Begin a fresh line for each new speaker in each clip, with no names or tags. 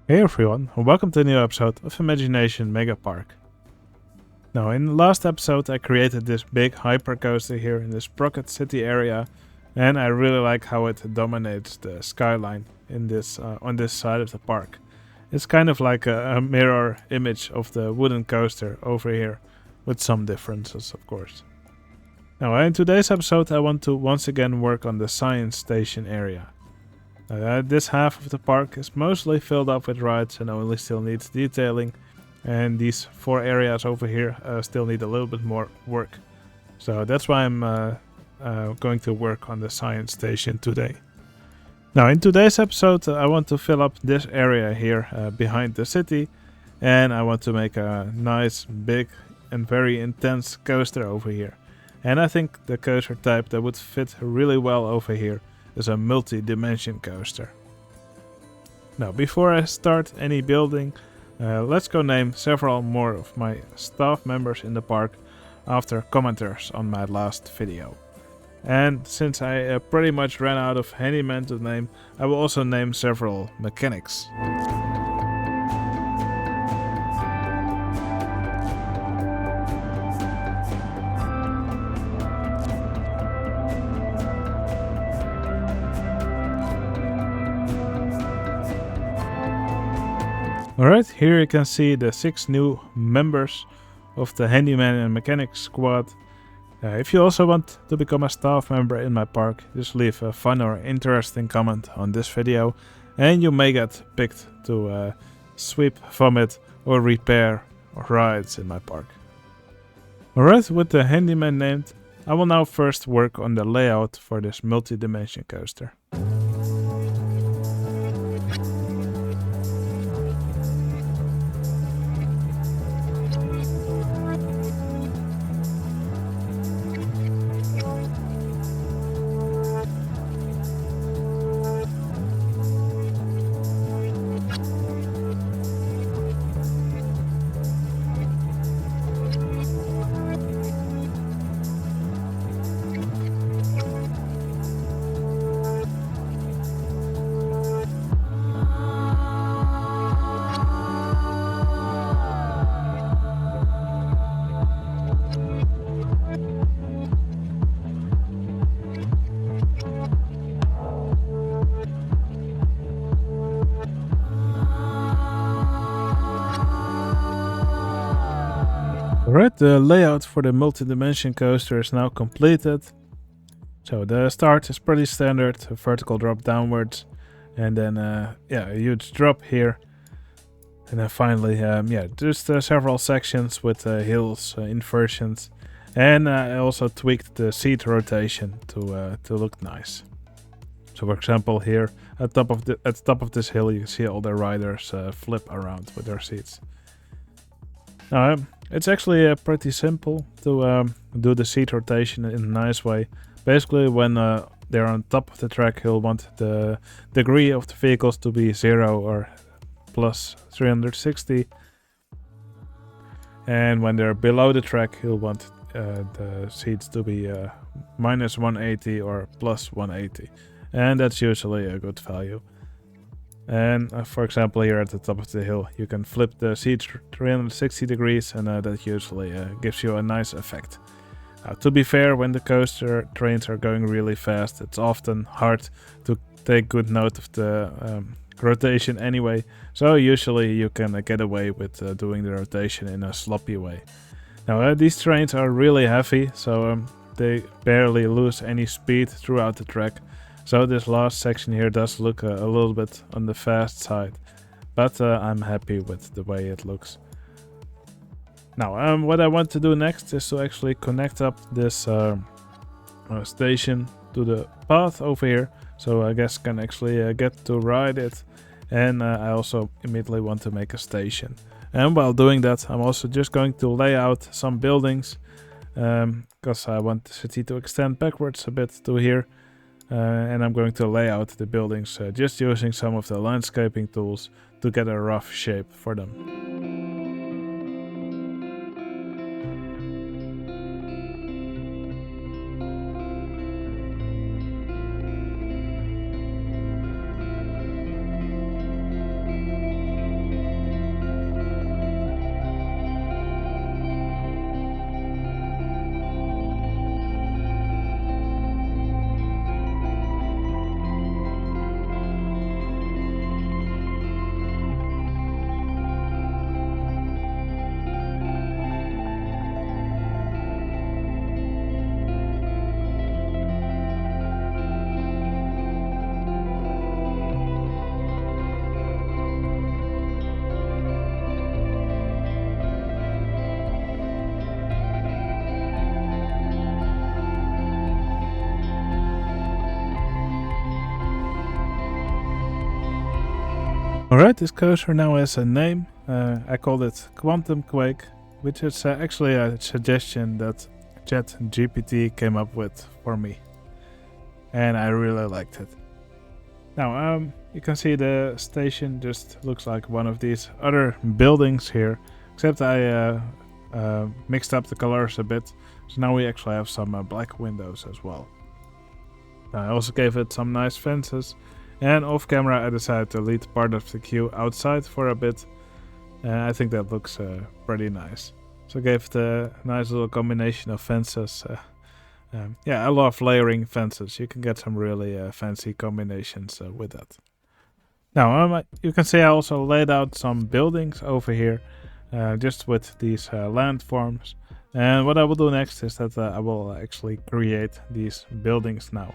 Hey everyone, and welcome to a new episode of Imagination Megapark. Now, in the last episode I created this big hypercoaster here in this Sprocket City area, and I really like how it dominates the skyline in this on this side of the park. It's kind of like a mirror image of the wooden coaster over here, with some differences of course. Now, in today's episode I want to once again work on the science station area. This half of the park is mostly filled up with rides and only still needs detailing, and these 4 areas over here still need a little bit more work. So that's why I'm going to work on the science station today. Now in today's episode I want to fill up this area here behind the city, and I want to make a nice, big and very intense coaster over here. And I think the coaster type that would fit really well over here is a multi-dimension coaster. Now, before I start any building, let's go name several more of my staff members in the park after commenters on my last video. And since I pretty much ran out of handyman to name, I will also name several mechanics. Alright, here you can see the 6 new members of the Handyman and Mechanics squad. If you also want to become a staff member in my park, just leave a fun or interesting comment on this video and you may get picked to sweep, vomit or repair rides in my park. Alright, with the Handyman named, I will now first work on the layout for this multi-dimension coaster. Alright, the layout for the multi-dimension coaster is now completed. So the start is pretty standard, a vertical drop downwards, and then a huge drop here. And then finally, just several sections with hills, inversions, and I also tweaked the seat rotation to look nice. So for example here, at the top of this hill you can see all the riders flip around with their seats. Now, it's actually pretty simple to do the seat rotation in a nice way. Basically, when they're on top of the track, you'll want the degree of the vehicles to be 0 or plus 360. And when they're below the track, you'll want the seats to be minus 180 or plus 180. And that's usually a good value. And for example, here at the top of the hill, you can flip the seats 360 degrees, and that usually gives you a nice effect. To be fair, when the coaster trains are going really fast, it's often hard to take good note of the rotation anyway, so usually you can get away with doing the rotation in a sloppy way. Now, these trains are really heavy, so they barely lose any speed throughout the track. So this last section here does look a little bit on the fast side, but I'm happy with the way it looks. Now, what I want to do next is to actually connect up this station to the path over here, so I guess can actually get to ride it. And I also immediately want to make a station. And while doing that, I'm also just going to lay out some buildings, because I want the city to extend backwards a bit to here. And I'm going to lay out the buildings just using some of the landscaping tools to get a rough shape for them. Alright, this coaster now has a name. I called it Quantum Quake, which is actually a suggestion that ChatGPT came up with for me. And I really liked it. Now, you can see the station just looks like one of these other buildings here, except I mixed up the colors a bit, so now we actually have some black windows as well. I also gave it some nice fences, and off camera I decided to lead part of the queue outside for a bit. I think that looks pretty nice. So I gave it a nice little combination of fences. Yeah, I love layering fences. You can get some really fancy combinations with that. Now, you can see I also laid out some buildings over here, just with these landforms. And what I will do next is that I will actually create these buildings now.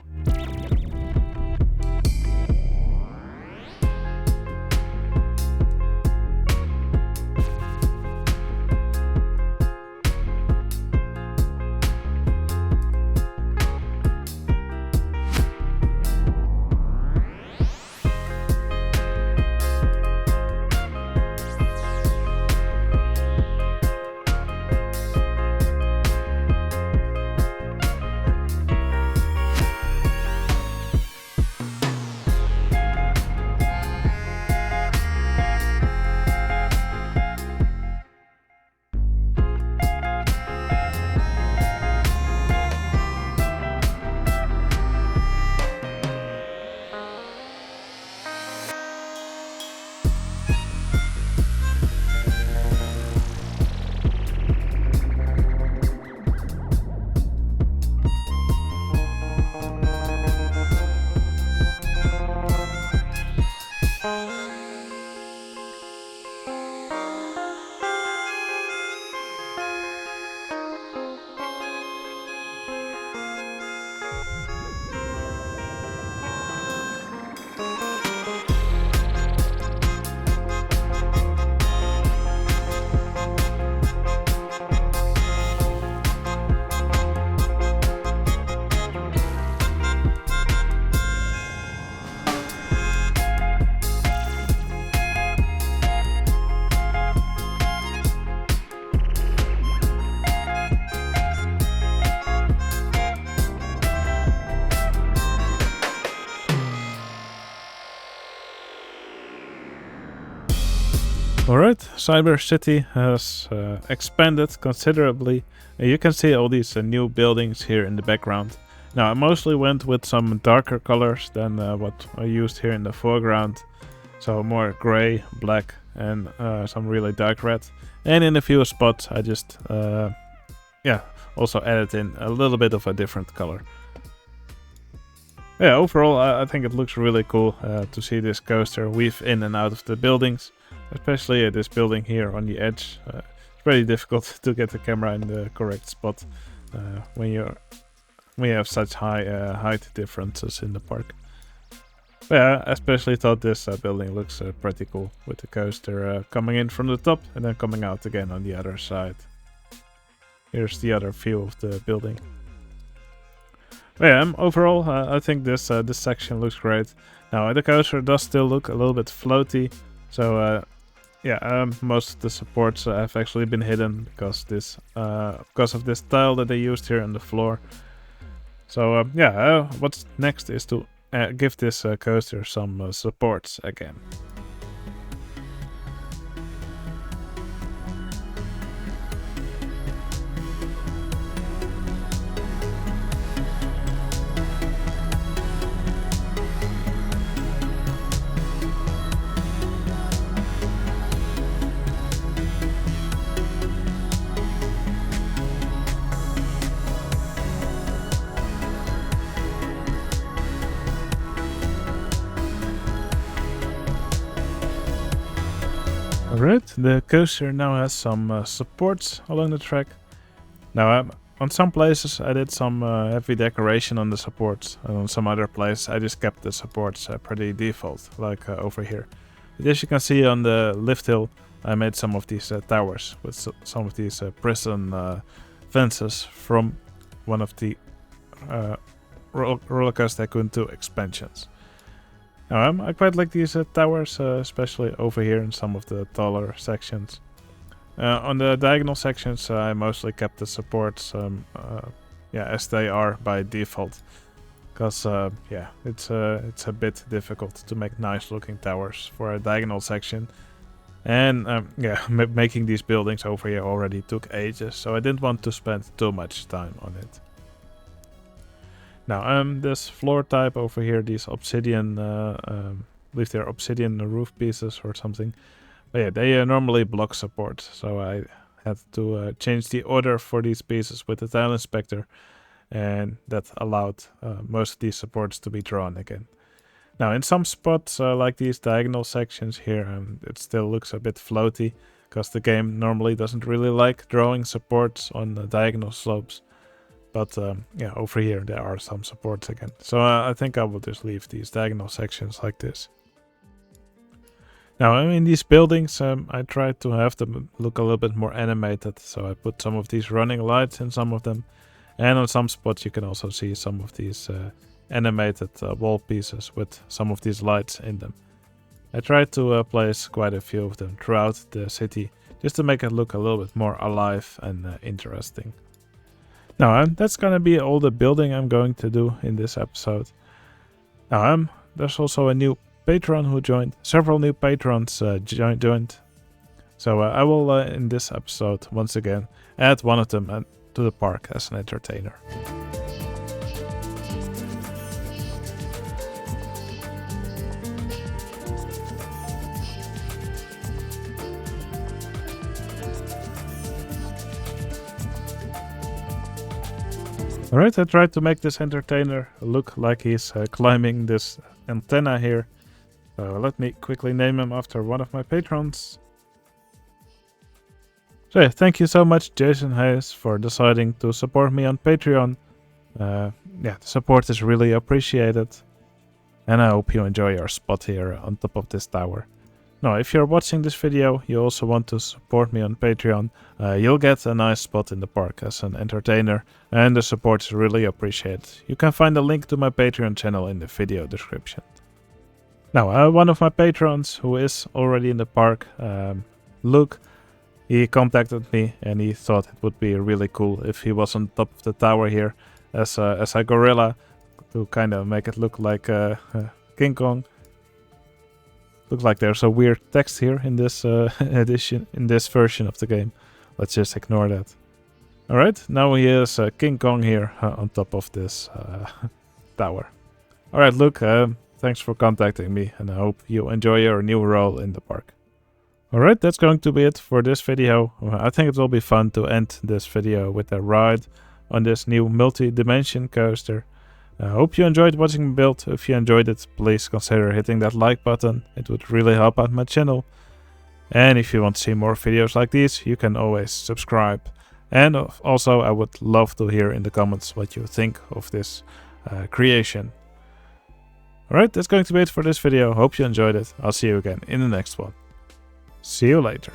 Alright, Cyber City has expanded considerably. You can see all these new buildings here in the background. Now, I mostly went with some darker colors than what I used here in the foreground. So more gray, black, and some really dark red. And in a few spots I just also added in a little bit of a different color. Yeah, overall I think it looks really cool to see this coaster weave in and out of the buildings. Especially this building here on the edge. It's very difficult to get the camera in the correct spot when you have such high height differences in the park. But yeah, I especially thought this building looks pretty cool, with the coaster coming in from the top and then coming out again on the other side. Here's the other view of the building. But yeah, overall I think this section looks great. Now the coaster does still look a little bit floaty, so most of the supports have actually been hidden because of this tile that they used here on the floor. So what's next is to give this coaster some supports again. Alright, the coaster now has some supports along the track. Now, on some places I did some heavy decoration on the supports, and on some other places I just kept the supports pretty default, like over here. But as you can see on the lift hill, I made some of these towers with some of these prison fences from one of the Roller Coaster Tycoon 2 expansions. I quite like these towers, especially over here in some of the taller sections. On the diagonal sections, I mostly kept the supports as they are by default. Because, it's a bit difficult to make nice looking towers for a diagonal section. And, making these buildings over here already took ages, so I didn't want to spend too much time on it. Now, this floor type over here, these obsidian, I believe they're obsidian roof pieces or something. But yeah, they normally block support, so I had to change the order for these pieces with the tile inspector, and that allowed most of these supports to be drawn again. Now, in some spots, like these diagonal sections here, it still looks a bit floaty, because the game normally doesn't really like drawing supports on the diagonal slopes. But over here there are some supports again. So I think I will just leave these diagonal sections like this. Now, in these buildings, I tried to have them look a little bit more animated. So I put some of these running lights in some of them. And on some spots you can also see some of these animated wall pieces with some of these lights in them. I tried to place quite a few of them throughout the city, just to make it look a little bit more alive and interesting. Now, that's gonna be all the building I'm going to do in this episode. Now, there's also a new patron who joined. Several new patrons joined. So I will, in this episode, once again, add one of them to the park as an entertainer. Alright, I tried to make this entertainer look like he's climbing this antenna here. So let me quickly name him after one of my patrons. So yeah, thank you so much, Jason Hayes, for deciding to support me on Patreon. The support is really appreciated. And I hope you enjoy your spot here on top of this tower. Now, if you're watching this video, you also want to support me on Patreon, you'll get a nice spot in the park as an entertainer, and the support is really appreciated. You can find a link to my Patreon channel in the video description. Now, one of my patrons who is already in the park, Luke, he contacted me and he thought it would be really cool if he was on top of the tower here as a gorilla, to kind of make it look like King Kong. Looks like there's a weird text here in this in this version of the game. Let's just ignore that. Alright, now he is King Kong here on top of this tower. Alright, Luke, thanks for contacting me, and I hope you enjoy your new role in the park. Alright, that's going to be it for this video. I think it will be fun to end this video with a ride on this new Multidimension coaster. I hope you enjoyed watching me build. If you enjoyed it, please consider hitting that like button. It would really help out my channel. And if you want to see more videos like these, you can always subscribe. And also, I would love to hear in the comments what you think of this creation. Alright, that's going to be it for this video. Hope you enjoyed it. I'll see you again in the next one. See you later.